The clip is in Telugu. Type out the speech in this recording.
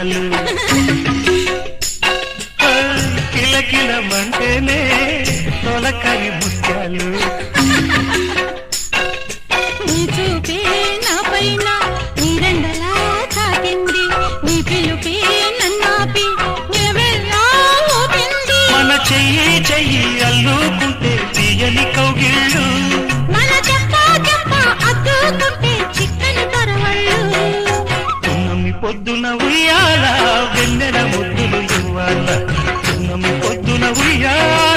ముత్యాలు కిలకిలమంటేనే తొలకరి ముత్యాలు నీ చూపే నా పైన నీ రెండలా తాకింది నీ పిలుపే నన్నాపి నిలవెల్లా ఊపింది మన చెయ్యి చెయ్యి అల్లుకుంటే తీయని కౌగిళ్ళు మన చెప్ప చెప్ప అద్దుకుంటే చిక్కని తరవళ్ళు పున్నమి పొద్దున ఉయ్యాల వెన్నెల ముద్దులు ఇవ్వాల పున్నమి పొద్దున ఉయ్యాల